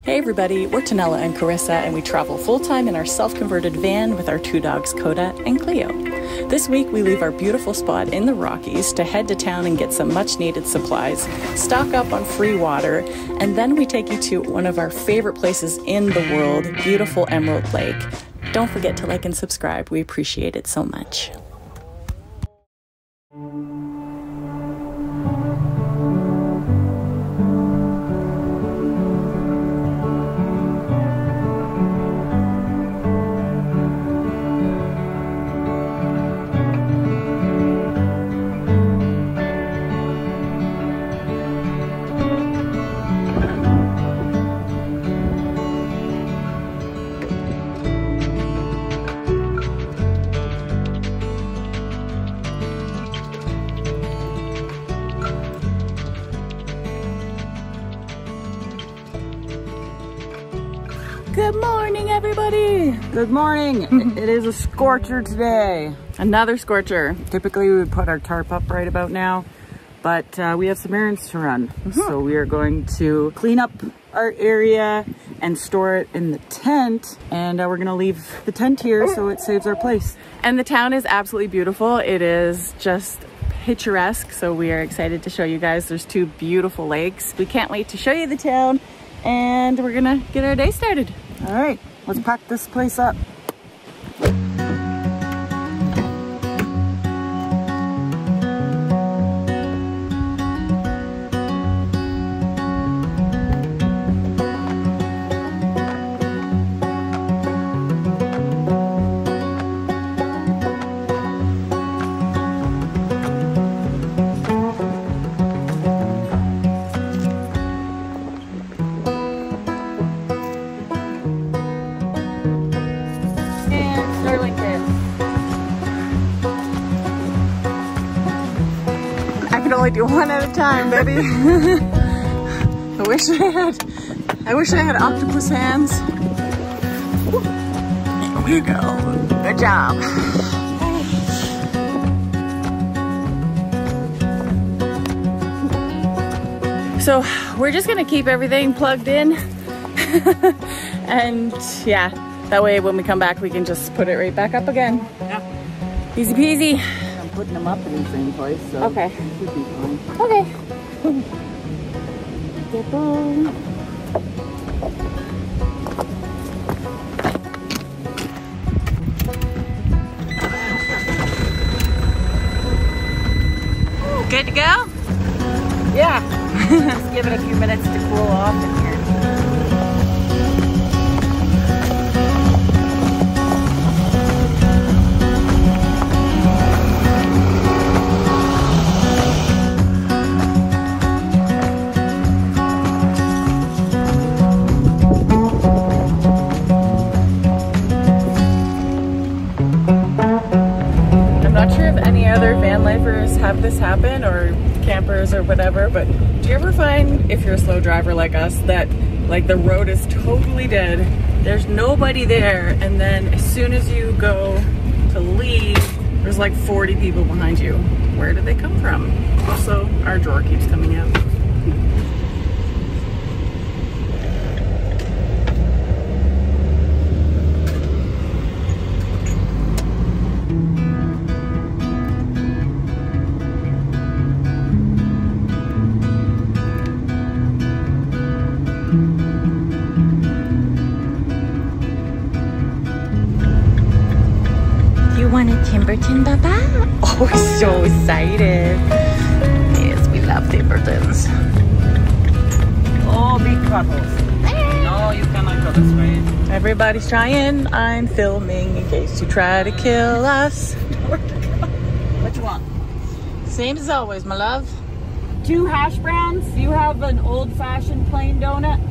Hey everybody, we're Tonella and Corissa, and we travel full-time in our self-converted van with our two dogs, Koda and Cleo. This week we leave our beautiful spot in the Rockies to head to town and get some much-needed supplies, stock up on free water, and then we take you to one of our favorite places in the world, beautiful Emerald Lake. Don't forget to like and subscribe, we appreciate it so much. Good morning, everybody. Good morning. It is a scorcher today. Another scorcher. Typically we would put our tarp up right about now, but we have some errands to run. So we are going to clean up our area and store it in the tent, and we're gonna leave the tent here so it saves our place. And the town is absolutely beautiful. It is just picturesque, so we are excited to show you guys. There's two beautiful lakes. We can't wait to show you the town, and we're gonna get our day started. All right, let's pack this place up. Only do one at a time, baby. I wish I had octopus hands. Here we go. Good job. So we're just gonna keep everything plugged in. And yeah, that way when we come back we can just put it right back up again. Yeah. Easy peasy. Putting them up in the same place, so okay. It should be fine. Okay. Good to go? Yeah. Just give it a few minutes to cool off in here. Other van lifers have this happen, or campers or whatever, but do you ever find, if you're a slow driver like us, that like the road is totally dead, there's nobody there, and then as soon as you go to leave there's like 40 people behind you? Where did they come from? Also, our drawer keeps coming out. Want a Timberton, Baba? Oh, we're so excited. Yes, we love Timbertons. Oh, big puddles. No, you cannot go this way. Everybody's trying. I'm filming in case you try to kill us. Which one? Same as always, my love. 2 hash browns. Do you have an old-fashioned plain donut?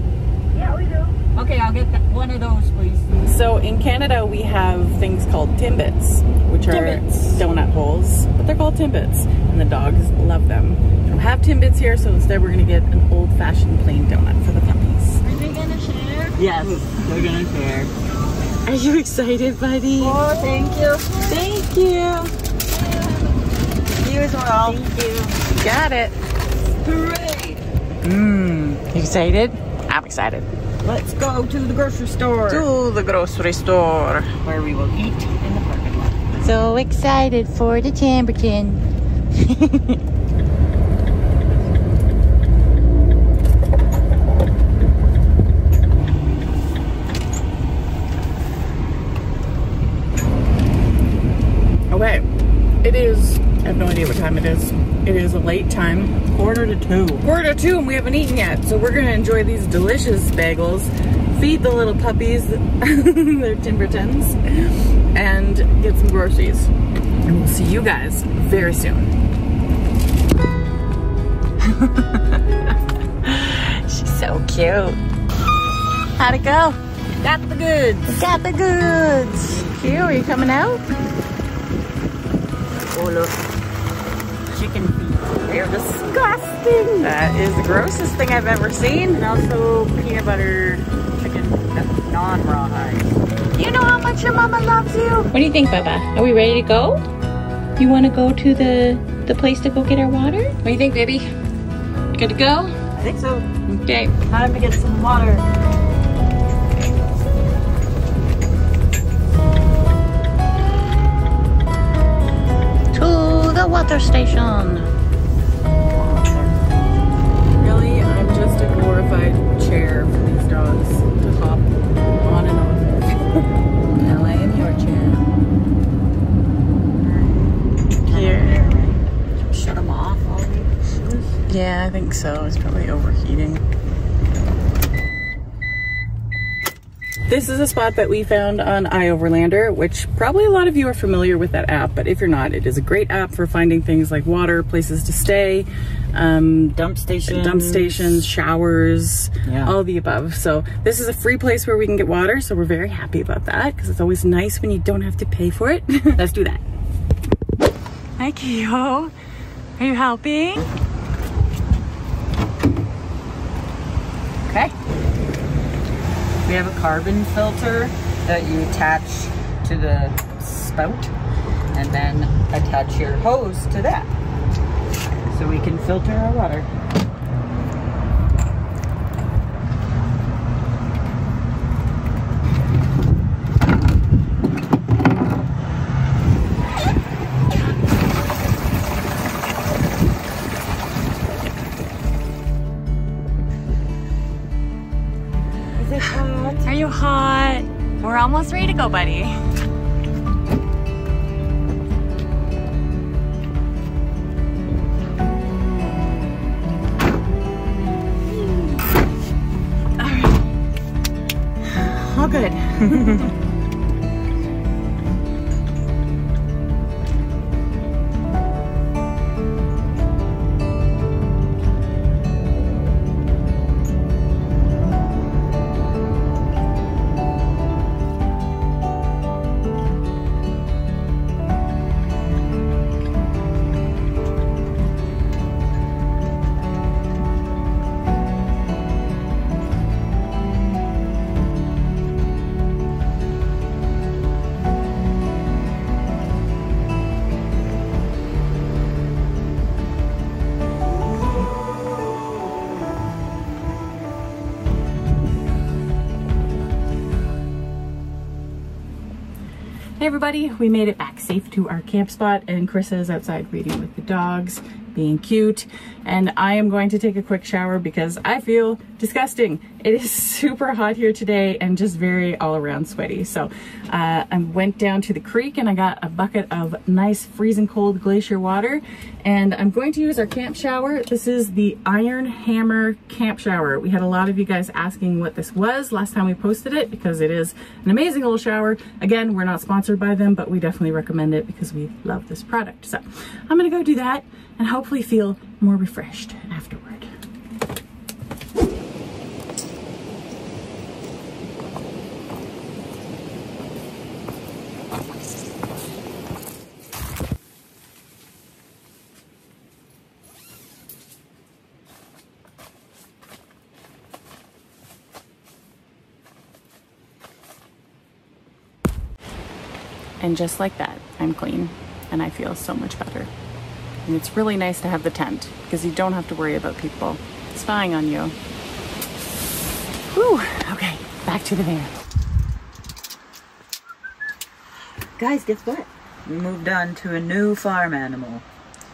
Yeah, we do. Okay, I'll get one of those, please. So in Canada, we have things called Timbits, which are donut holes, but they're called Timbits, and the dogs love them. We don't have Timbits here, so instead we're gonna get an old-fashioned plain donut for the puppies. Are they gonna share? Yes, they're gonna share. Are you excited, buddy? Oh, thank you. Thank you. You as well. Thank you. You got it. Hooray! You excited? I'm excited. Let's go to the grocery store. To the grocery store. Where we will eat in the parking lot. So excited for the Chambertin. Okay, it is, I have no idea what time it is. It is a late time. 1:45. 1:45 and we haven't eaten yet. So we're gonna enjoy these delicious bagels, feed the little puppies their Timbertons, and get some groceries. And we'll see you guys very soon. She's so cute. How'd it go? Got the goods. Got the goods. Cute, are you coming out? Oh look, chicken feet. They're disgusting. That is the grossest thing I've ever seen. And also peanut butter chicken, non-rawhide. You know how much your mama loves you. What do you think, Baba? Are we ready to go? You want to go to the place to go get our water? What do you think, baby? Good to go? I think so. Okay. Time to get some water. To the water station. Really, I'm just a glorified chair for these dogs to hop on and off. Now I am your chair. Here. Shut them off. Yeah, I think so. It's probably overheating. This is a spot that we found on iOverlander, which probably a lot of you are familiar with that app, but if you're not, it is a great app for finding things like water, places to stay, Dump stations, showers, yeah. all the above. So this is a free place where we can get water, so we're very happy about that because it's always nice when you don't have to pay for it. Let's do that. Hi, Cleo. Are you helping? Okay. We have a carbon filter that you attach to the spout and then attach your hose to that so we can filter our water. Is it hot? Are you hot? We're almost ready to go, buddy. All good. Hey everybody, we made it back safe to our camp spot and Carissa is outside reading with the dogs, being cute, and I am going to take a quick shower because I feel disgusting. It is super hot here today and just very all around sweaty. So I went down to the creek and I got a bucket of nice freezing cold glacier water and I'm going to use our camp shower. This is the Iron Hammer camp shower. We had a lot of you guys asking what this was last time we posted it because it is an amazing little shower. Again, we're not sponsored by them, but we definitely recommend it because we love this product. So I'm gonna go do that and hopefully feel more refreshed afterward. And just like that, I'm clean and I feel so much better. And it's really nice to have the tent because you don't have to worry about people spying on you. Whew, okay. back to the van. Guys, guess what? We moved on to a new farm animal.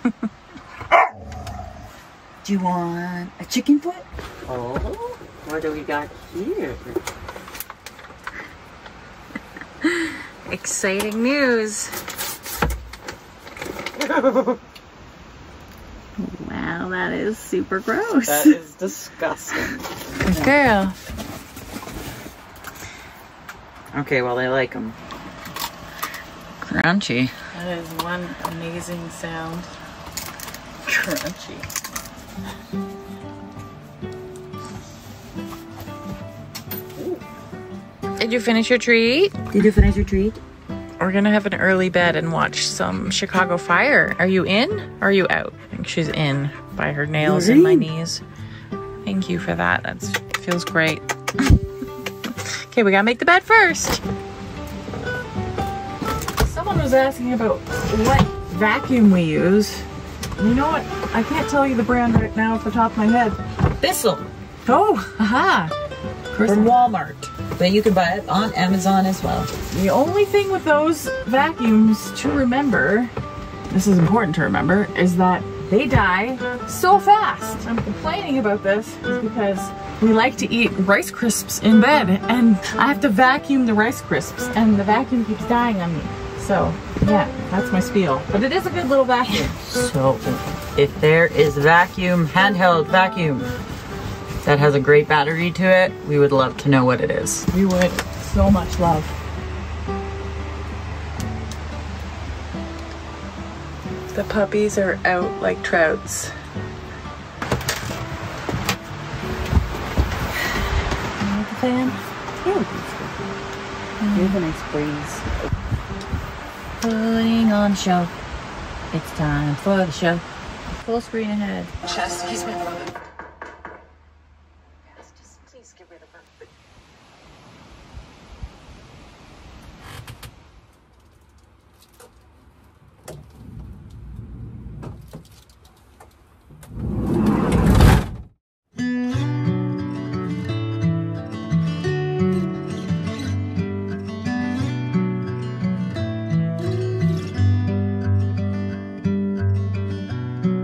Do you want a chicken foot? Oh, what do we got here? Exciting news. Wow, that is super gross. That is disgusting. Good girl. Okay, well, they like them. Crunchy. That is one amazing sound. Crunchy. Did you finish your treat? Did you finish your treat? We're gonna have an early bed and watch some Chicago Fire. Are you in or are you out? I think she's in by her nails in my knees. Thank you for that. That feels great. Okay, we gotta make the bed first. Someone was asking about what vacuum we use. You know what? I can't tell you the brand right now off the top of my head. Thistle. Oh, haha. From Walmart. But you can buy it on Amazon as well. The only thing with those vacuums to remember, this is important to remember, is that they die so fast. I'm complaining about this is because we like to eat Rice Crisps in bed and I have to vacuum the Rice Crisps and the vacuum keeps dying on me. So yeah, that's my spiel. But it is a good little vacuum. So if there is vacuum, handheld vacuum, that has a great battery to it, we would love to know what it is. We would so much love. The puppies are out like trouts. You like the fan? Yeah. Here's a nice breeze. Putting on a show. It's time for the show. Full screen ahead. Excuse me. Please get rid of her.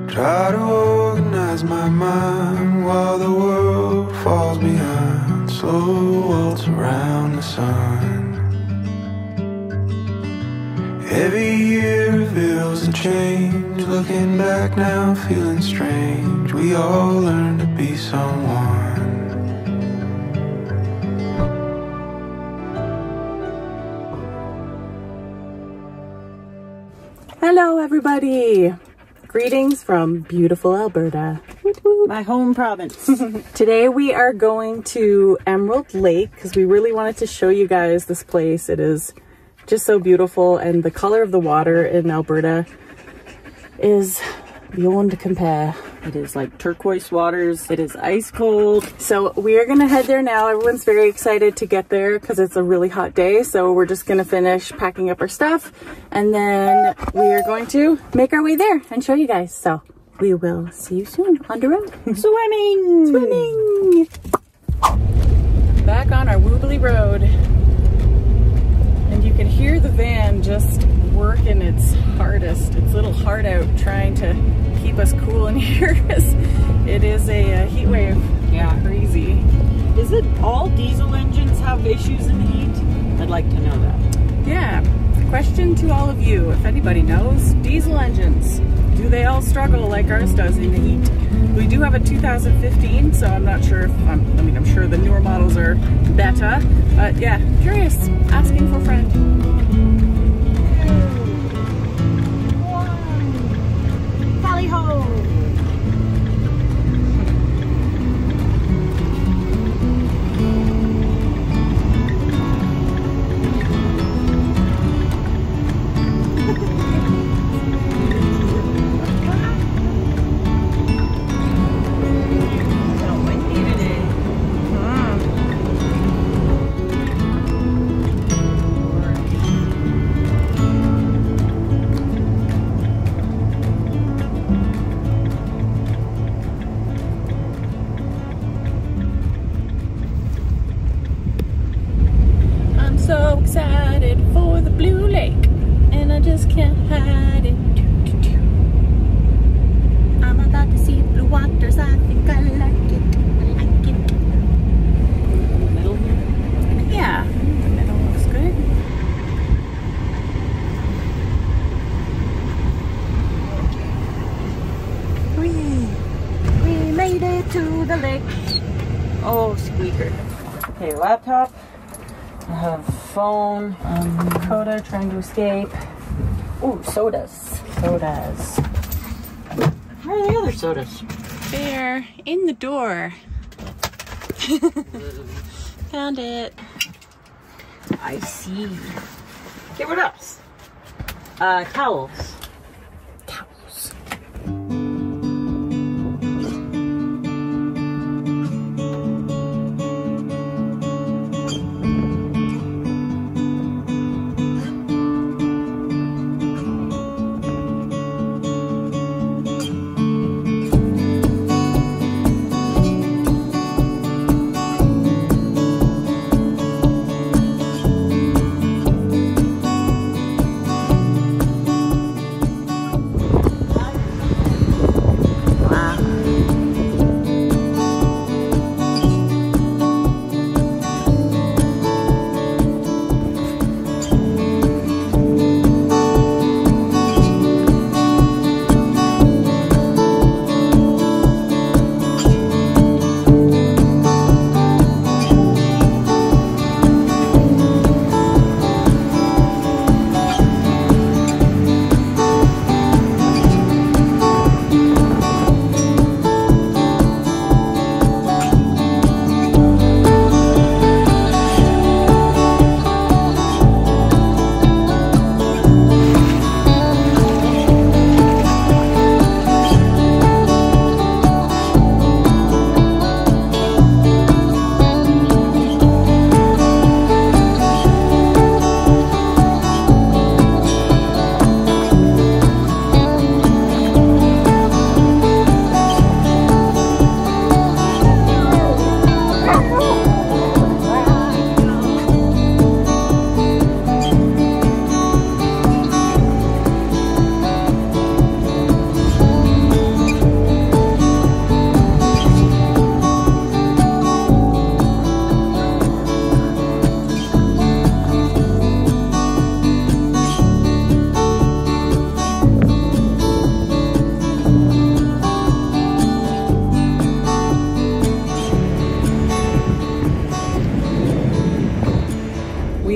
Try to organize my mind while the world falls behind. Slow waltz around the sun. Every year reveals a change. Looking back now, feeling strange. We all learn to be someone. Hello, everybody. Greetings from beautiful Alberta. My home province. Today we are going to Emerald Lake because we really wanted to show you guys this place. It is just so beautiful and the color of the water in Alberta is beyond compare. It is like turquoise waters. It is ice cold. So we are gonna head there now. Everyone's very excited to get there because it's a really hot day. So we're just gonna finish packing up our stuff and then we are going to make our way there and show you guys. So we will see you soon on the road. Swimming! Swimming! Back on our woobly road. And you can hear the van just working its hardest, its little heart out, trying to keep us cool in here. It is a heat wave. Yeah. Crazy. Is it all diesel engines have issues in the heat? I'd like to know that. Yeah. Question to all of you, if anybody knows, diesel engines, do they all struggle like ours does in the heat? We do have a 2015, so I'm not sure if, I'm sure the newer models are better, but yeah, curious, asking for a friend. Tally ho! just can't hide it. I'm about to see blue waters. I think I like it. I like it. In the middle here? Yeah, the middle looks good. We made it to the lake. Oh, squeaker. Okay, laptop. I have phone. Koda trying to escape. Ooh, sodas. Sodas. Where are the other sodas? They're in the door. Found it. I see. Okay, what else? Towels. Towels.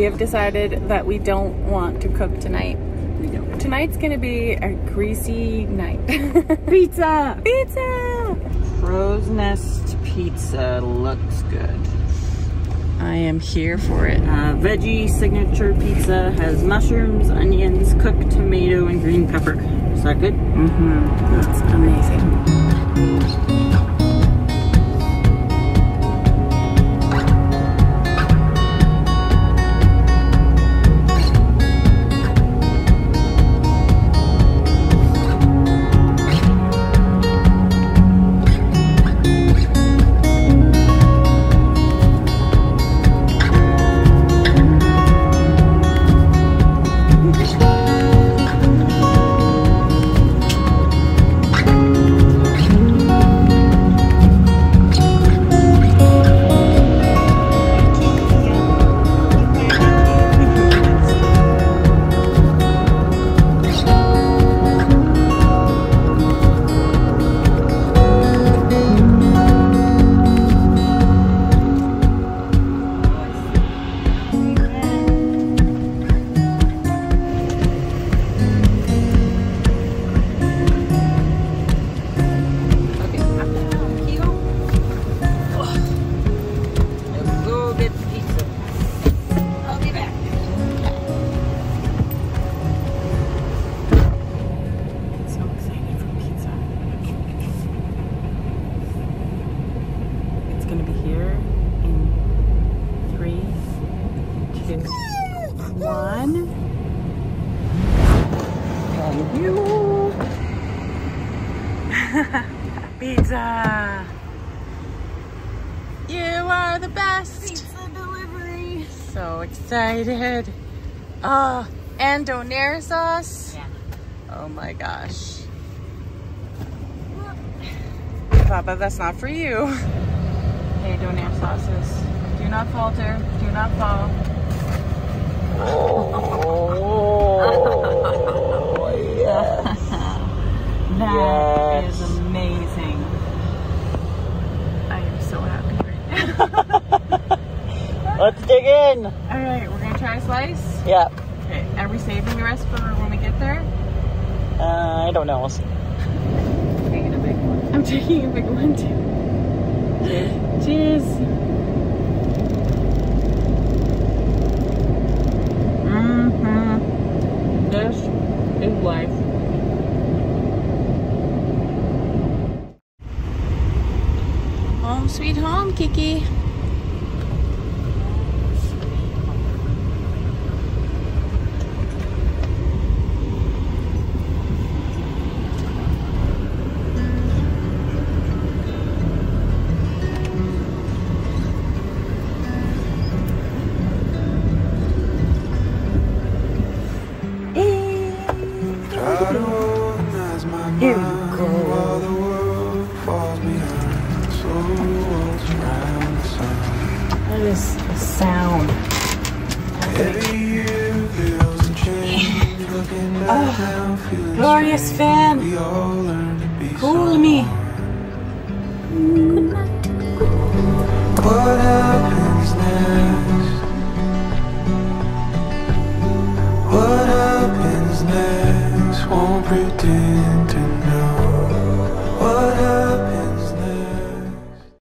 have decided that we don't want to cook tonight. We don't. Tonight's gonna be a greasy night. Pizza! Pizza! Crow's Nest pizza looks good. I am here for it. Veggie signature pizza has mushrooms, onions, cooked tomato, and green pepper. Is that good? Mm-hmm. That's amazing. Pizza! You are the best! Pizza delivery! So excited! Oh, And donair sauce? Yeah. Oh my gosh. Papa, that's not for you. Okay, donair sauces. Do not falter. Do not fall. Oh, yes. That Yes. is amazing. I am so happy right now. Let's dig in. All right, we're gonna try a slice. Yeah. Okay, are we saving the rest for when we get there? I don't know. Taking a big one. I'm taking a big one too. Cheers. This is life. Home sweet home, Kiki. Try to organize my Here we mind go. while the world falls behind. Slow walks around the sun. That is the sound. Every year feels a change. Looking back now, feeling Glorious strange. fan. We all learn to be Cool me. What happens next? What happens next? Won't pretend